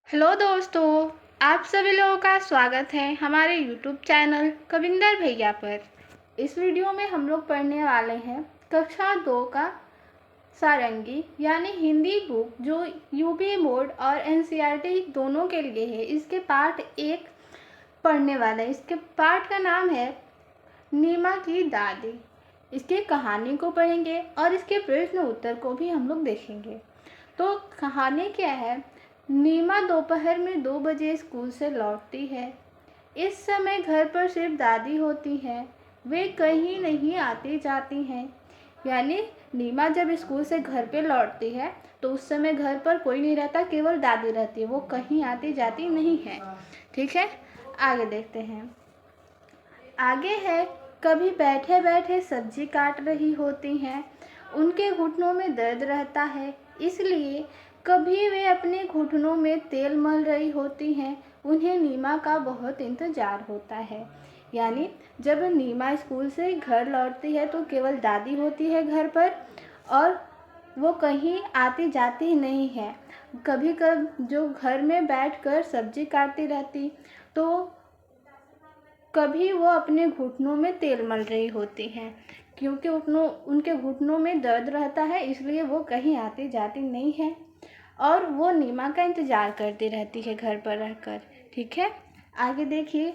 Hello दोस्तों, आप सभी लोगों का स्वागत है हमारे यूट्यूब चैनल कविंदर भैया पर। इस वीडियो में हम लोग पढ़ने वाले हैं कक्षा 2 का सारंगी यानी हिंदी बुक, जो यूपी बोर्ड और एनसीईआरटी दोनों के लिए है। इसके पार्ट 1 पढ़ने वाले हैं। इसके पार्ट का नाम है नीमा की दादी। इसकी कहानी को पढ़ेंगे और इसके प्रश्न उत्तर को भी हम लोग देखेंगे। तो कहानी क्या है? नीमा दोपहर में 2 बजे स्कूल से लौटती है। इस समय घर पर सिर्फ दादी होती है। वे कहीं नहीं आती जाती हैं। यानी नीमा जब स्कूल से घर पे लौटती है तो उस समय घर पर कोई नहीं रहता, केवल दादी रहती है। वो कहीं आती जाती नहीं है। ठीक है, आगे देखते हैं। आगे है, कभी बैठे बैठे सब्जी काट रही होती हैं। उनके घुटनों में दर्द रहता है, इसलिए कभी वे अपने घुटनों में तेल मल रही होती हैं। उन्हें नीमा का बहुत इंतज़ार होता है। यानी जब नीमा स्कूल से घर लौटती है तो केवल दादी होती है घर पर और वो कहीं आती जाती नहीं है। कभी कभी जो घर में बैठकर सब्जी काटती रहती, तो कभी वो अपने घुटनों में तेल मल रही होती हैं। क्योंकि उनके घुटनों में दर्द रहता है, इसलिए वो कहीं आती जाती नहीं है और वो नीमा का इंतज़ार करती रहती है घर पर रहकर। ठीक है, आगे देखिए।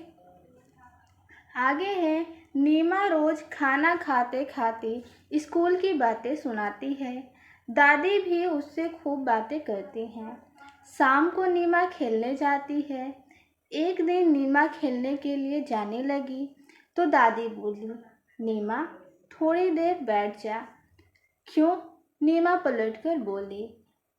आगे है, नीमा रोज़ खाना खाते खाते स्कूल की बातें सुनाती है। दादी भी उससे खूब बातें करती हैं। शाम को नीमा खेलने जाती है। एक दिन नीमा खेलने के लिए जाने लगी तो दादी बोली, नीमा थोड़ी देर बैठ जा। क्यों? नीमा पलटकर बोली,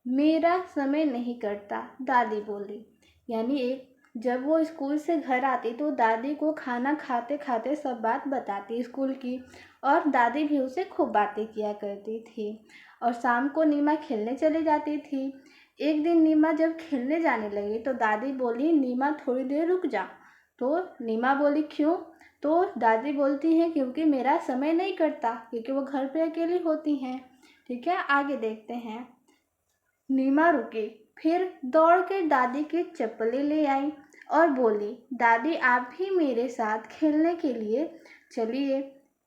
मेरा समय नहीं कटता, दादी बोली। यानी जब वो स्कूल से घर आती तो दादी को खाना खाते खाते सब बात बताती स्कूल की, और दादी भी उसे खूब बातें किया करती थी। और शाम को नीमा खेलने चली जाती थी। एक दिन नीमा जब खेलने जाने लगी तो दादी बोली, नीमा थोड़ी देर रुक जा। तो नीमा बोली, क्यों? तो दादी बोलती हैं, क्योंकि मेरा समय नहीं कटता, क्योंकि वो घर पे अकेली होती हैं। ठीक है, आगे देखते हैं। नीमा रुकी, फिर दौड़ कर दादी की चप्पलें ले आई और बोली, दादी आप भी मेरे साथ खेलने के लिए चलिए।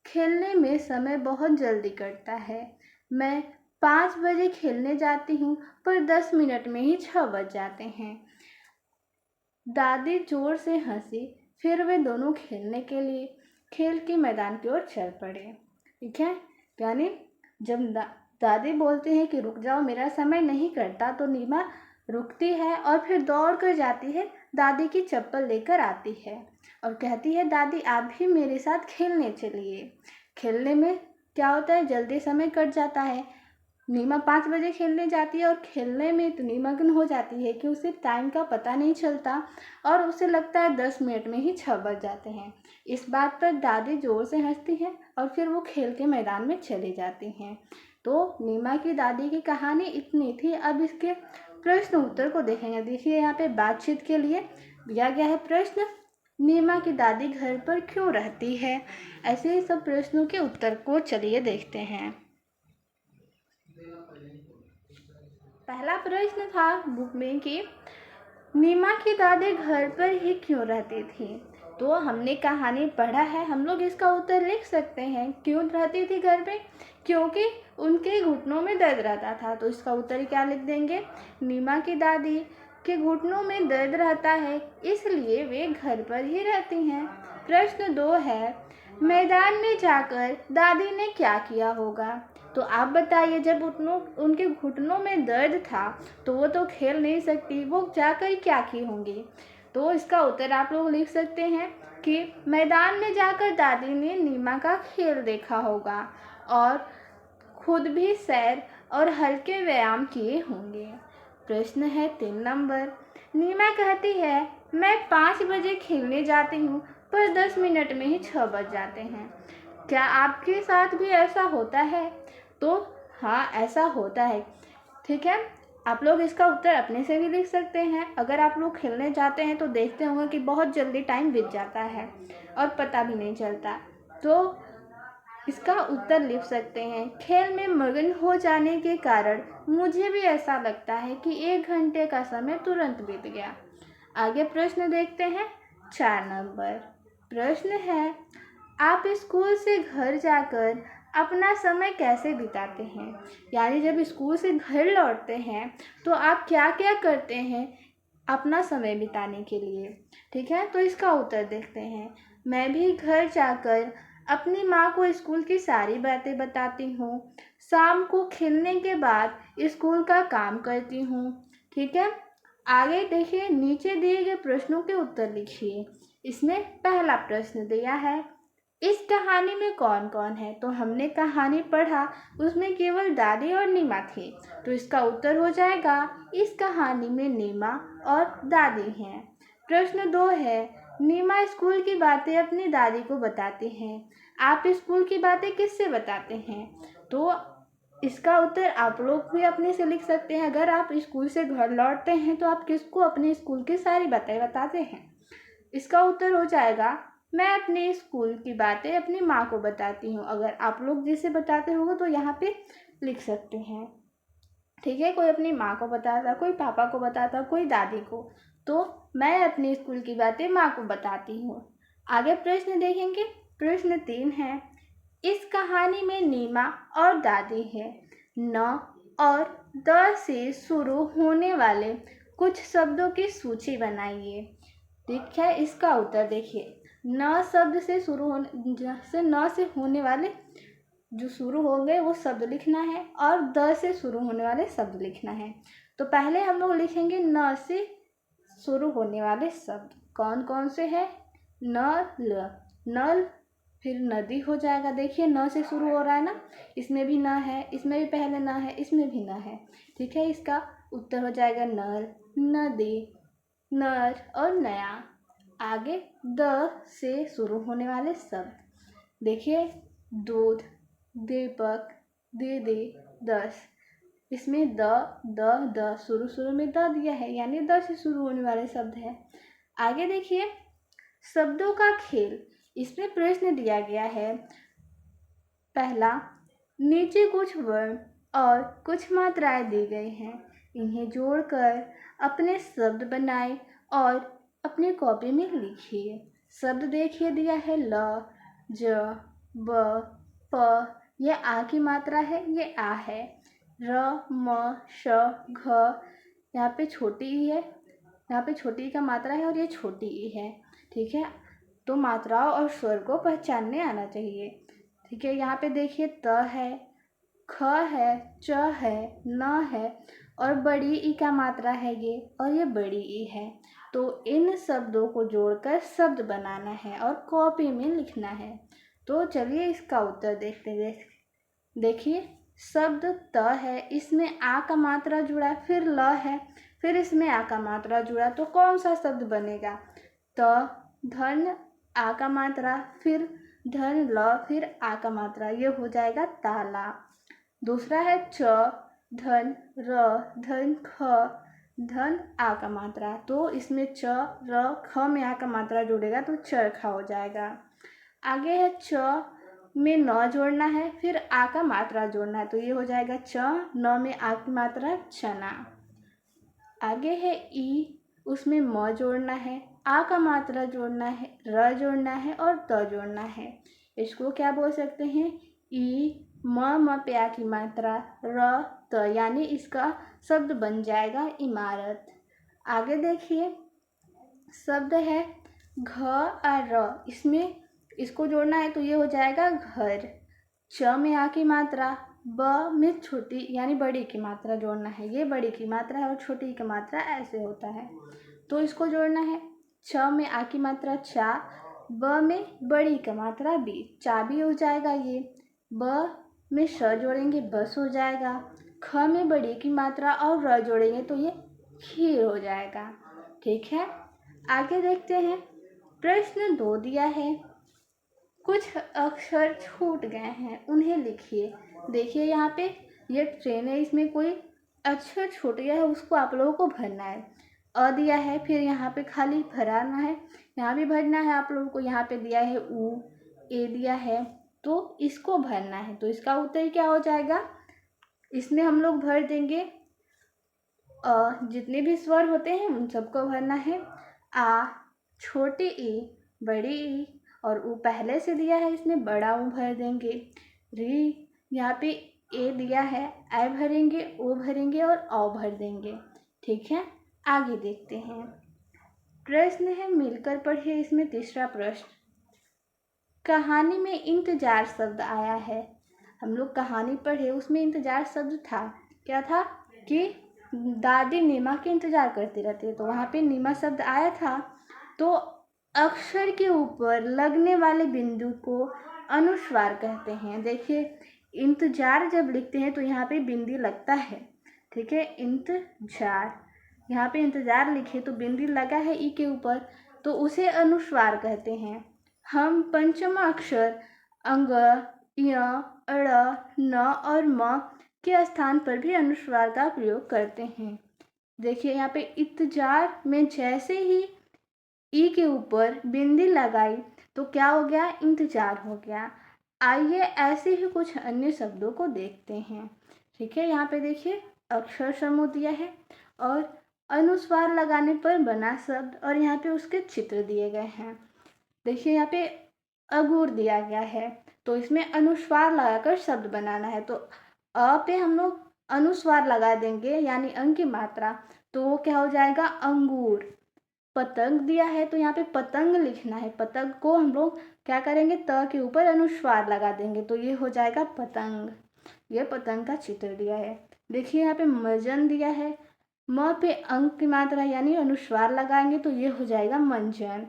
खेलने में समय बहुत जल्दी कटता है। मैं 5 बजे खेलने जाती हूँ, पर 10 मिनट में ही 6 बज जाते हैं। दादी जोर से हंसी। फिर वे दोनों खेलने के लिए खेल के मैदान की ओर चल पड़े। ठीक है, यानी जब दादी बोलती हैं कि रुक जाओ, मेरा समय नहीं कटता, तो नीमा रुकती है और फिर दौड़ कर जाती है, दादी की चप्पल लेकर आती है और कहती है, दादी आप भी मेरे साथ खेलने चलिए। खेलने में क्या होता है, जल्दी समय कट जाता है। नीमा 5 बजे खेलने जाती है और खेलने में इतनी मग्न हो जाती है कि उसे टाइम का पता नहीं चलता और उसे लगता है 10 मिनट में ही 6 बज जाते हैं। इस बात पर दादी जोर से हंसती है और फिर वो खेल के मैदान में चली जाती हैं। तो नीमा की दादी की कहानी इतनी थी। अब इसके प्रश्न उत्तर को देखेंगे। देखिए, यहाँ पे बातचीत के लिए दिया गया है प्रश्न, नीमा की दादी घर पर क्यों रहती है। ऐसे ही सब प्रश्नों के उत्तर को चलिए देखते हैं। पहला प्रश्न था बुक में कि नीमा की दादी घर पर ही क्यों रहती थी। तो हमने कहानी पढ़ा है, हम लोग इसका उत्तर लिख सकते हैं। क्यों रहती थी घर पे? क्योंकि उनके घुटनों में दर्द रहता था। तो इसका उत्तर क्या लिख देंगे? नीमा की दादी के घुटनों में दर्द रहता है, इसलिए वे घर पर ही रहती हैं। प्रश्न 2 है, मैदान में जाकर दादी ने क्या किया होगा। तो आप बताइए, जब उनके घुटनों में दर्द था तो वो तो खेल नहीं सकती, वो जाकर क्या की होंगी। तो इसका उत्तर आप लोग लिख सकते हैं कि मैदान में जाकर दादी ने नीमा का खेल देखा होगा और खुद भी सैर और हल्के व्यायाम किए होंगे। प्रश्न है 3 नंबर, नीमा कहती है, मैं 5 बजे खेलने जाती हूँ, पर 10 मिनट में ही 6 बज जाते हैं। क्या आपके साथ भी ऐसा होता है? तो हाँ, ऐसा होता है। ठीक है, आप लोग इसका उत्तर अपने से भी लिख सकते हैं। अगर आप लोग खेलने जाते हैं तो देखते होंगे कि बहुत जल्दी टाइम बीत जाता है और पता भी नहीं चलता। तो इसका उत्तर लिख सकते हैं। खेल में मगन हो जाने के कारण मुझे भी ऐसा लगता है कि 1 घंटे का समय तुरंत बीत गया। आगे प्रश्न देखते हैं 4 नंबर। प्रश्न है, आप स्कूल से घर जाकर अपना समय कैसे बिताते हैं? यानी जब स्कूल से घर लौटते हैं तो आप क्या क्या करते हैं अपना समय बिताने के लिए? ठीक है, तो इसका उत्तर देखते हैं। मैं भी घर जाकर अपनी माँ को स्कूल की सारी बातें बताती हूँ। शाम को खेलने के बाद स्कूल का काम करती हूँ। ठीक है, आगे देखिए, नीचे दिए गए प्रश्नों के उत्तर लिखिए। इसमें पहला प्रश्न दिया है, इस कहानी में कौन कौन है? तो हमने कहानी पढ़ा, उसमें केवल दादी और नीमा थी, तो इसका उत्तर हो जाएगा इस कहानी में नीमा और दादी हैं। प्रश्न 2 है, नीमा स्कूल की बातें अपनी दादी को बताती हैं। आप स्कूल की बातें किससे बताते हैं? तो इसका उत्तर आप लोग भी अपने से लिख सकते हैं। अगर आप स्कूल से घर लौटते हैं तो आप किसको अपने स्कूल की सारी बातें बताते हैं? इसका उत्तर हो जाएगा, मैं अपने स्कूल की बातें अपनी माँ को बताती हूँ। अगर आप लोग जिसे बताते होंगे तो यहाँ पे लिख सकते हैं। ठीक है, कोई अपनी माँ को बताता, कोई पापा को बताता, कोई दादी को, तो मैं अपने स्कूल की बातें माँ को बताती हूँ। आगे प्रश्न देखेंगे। प्रश्न 3 है, इस कहानी में नीमा और दादी है। न और द से शुरू होने वाले कुछ शब्दों की सूची बनाइए। ठीक है, इसका उत्तर देखिए। न शब्द से शुरू न से होने वाले जो शुरू होंगे वो शब्द लिखना है और द से शुरू होने वाले शब्द लिखना है। तो पहले हम लोग लिखेंगे न से शुरू होने वाले शब्द कौन कौन से हैं? नल, नल, फिर नदी हो जाएगा। देखिए न से शुरू हो रहा है ना, इसमें भी न है, इसमें भी पहले न है, इसमें भी न है। ठीक है, इसका उत्तर हो जाएगा नल, नदी, नर और नया। आगे द से शुरू होने वाले शब्द देखिए, दूध, दीपक, दीदी, 10। इसमें द शुरू में द दिया है, यानी द से शुरू होने वाले शब्द है। आगे देखिए, शब्दों का खेल। इसमें प्रश्न दिया गया है। पहला, नीचे कुछ वर्ण और कुछ मात्राएं दी गई हैं, इन्हें जोड़कर अपने शब्द बनाएं और अपने कॉपी में लिखिए। शब्द देखिए दिया है ल, ज, ब, प, ये आ की मात्रा है, ये आ है। र, म, श, घ, यहाँ पे छोटी ई है, यहाँ पे छोटी ई का मात्रा है और ये छोटी ई है। ठीक है, तो मात्राओं और स्वर को पहचानने आना चाहिए। ठीक है, यहाँ पे देखिए त है, ख है, च है, न है और बड़ी ई का मात्रा है ये, और ये बड़ी ई है। तो इन शब्दों को जोड़कर शब्द बनाना है और कॉपी में लिखना है। तो चलिए इसका उत्तर देखते हैं। देखिए, शब्द त है, इसमें आ का मात्रा जुड़ा, फिर ल है, फिर इसमें आ का मात्रा जुड़ा, तो कौन सा शब्द बनेगा? त, धन, आ का मात्रा, फिर धन, ल, फिर आ का मात्रा, ये हो जाएगा ताला। दूसरा है च, धन, र, धन, ख, धन, आ का मात्रा, तो इसमें च, र, ख में आ का मात्रा जुड़ेगा तो चरखा हो जाएगा। आगे है च में न जोड़ना है, फिर आ का मात्रा जोड़ना है, तो ये हो जाएगा च, न में आ की मात्रा चना। आगे है ई, उसमें म जोड़ना है, आ का मात्रा जोड़ना है, र जोड़ना है और त जोड़ना है। इसको क्या बोल सकते हैं? ई, म पे आ की मात्रा, र, त, यानी इसका शब्द बन जाएगा इमारत। आगे देखिए, शब्द है घ और र, इसमें इसको जोड़ना है तो ये हो जाएगा घर। च में आ की मात्रा, ब में छोटी यानी बड़ी की मात्रा जोड़ना है, ये बड़ी की मात्रा है और छोटी की मात्रा ऐसे होता है, तो इसको जोड़ना है। छ में आ की मात्रा चा, ब में बड़ी की मात्रा बी, चाबी हो जाएगा ये। ब में श जोड़ेंगे, बस हो जाएगा। ख में बड़ी की मात्रा और र जोड़ेंगे तो ये खीर हो जाएगा। ठीक है, आगे देखते हैं। प्रश्न 2 दिया है, कुछ अक्षर छूट गए हैं, उन्हें लिखिए। देखिए यहाँ पे ये ट्रेन है, इसमें कोई अक्षर छूट गया है, उसको आप लोगों को भरना है। अ दिया है, फिर यहाँ पे खाली भराना है, यहाँ भी भरना है आप लोगों को। यहाँ पे दिया है उ, ए दिया है, तो इसको भरना है। तो इसका उत्तर क्या हो जाएगा, इसमें हम लोग भर देंगे जितने भी स्वर होते हैं उन सबको भरना है। आ, छोटी ई, बड़ी ई, और ऊ पहले से दिया है, इसमें बड़ा ऊ भर देंगे। री, यहाँ पे ए दिया है, ऐ भरेंगे, ओ भरेंगे और औ भर देंगे। ठीक है, आगे देखते हैं। प्रश्न है मिलकर पढ़िए इसमें तीसरा प्रश्न। कहानी में इंतजार शब्द आया है। हम लोग कहानी पढ़े, उसमें इंतजार शब्द था। क्या था कि दादी नीमा के इंतजार करती रहती है, तो वहाँ पे नीमा शब्द आया था। तो अक्षर के ऊपर लगने वाले बिंदु को अनुस्वार कहते हैं। देखिए, इंतजार जब लिखते हैं तो यहाँ पे बिंदी लगता है। ठीक है, इंतजार, यहाँ पे इंतजार लिखे तो बिंदी लगा है ई के ऊपर, तो उसे अनुस्वार कहते हैं। हम पंचम अक्षर अंग, य, अड़, न और म के स्थान पर भी अनुस्वार का प्रयोग करते हैं। देखिए, यहाँ पे इंतजार में जैसे ही ई के ऊपर बिंदी लगाई तो क्या हो गया, इंतजार हो गया। आइए ऐसे ही कुछ अन्य शब्दों को देखते हैं। ठीक है, यहाँ पे देखिए अक्षर समूह दिया है और अनुस्वार लगाने पर बना शब्द, और यहाँ पे उसके चित्र दिए गए हैं। देखिए, यहाँ पे अगुर दिया गया है, तो इसमें अनुस्वार लगाकर शब्द बनाना है। तो अ पे हम लोग अनुस्वार लगा देंगे, यानी अंग की मात्रा, तो वो क्या हो जाएगा, अंगूर। पतंग दिया है, तो यहाँ पे पतंग लिखना है। पतंग को हम लोग क्या करेंगे, त के ऊपर अनुस्वार लगा देंगे, तो ये हो जाएगा पतंग। ये पतंग का चित्र दिया है। देखिए, यहाँ पे मजन दिया है, म पे अंग की मात्रा यानी अनुस्वार लगाएंगे, तो ये हो जाएगा मंजन।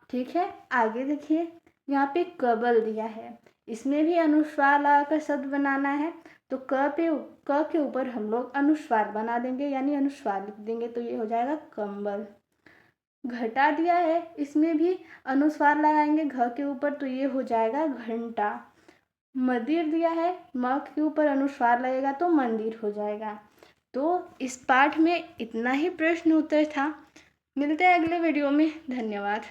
ठीक है, आगे देखिए, यहाँ पे कबल दिया है, इसमें भी अनुस्वार लगाकर शब्द बनाना है। तो क के ऊपर हम लोग अनुस्वार बना देंगे, यानी अनुस्वार लिख देंगे, तो ये हो जाएगा कंबल। घटा दिया है, इसमें भी अनुस्वार लगाएंगे घ के ऊपर, तो ये हो जाएगा घंटा। मंदिर दिया है, म के ऊपर अनुस्वार लगेगा तो मंदिर हो जाएगा। तो इस पाठ में इतना ही प्रश्न उत्तर था। मिलते हैं अगले वीडियो में। धन्यवाद।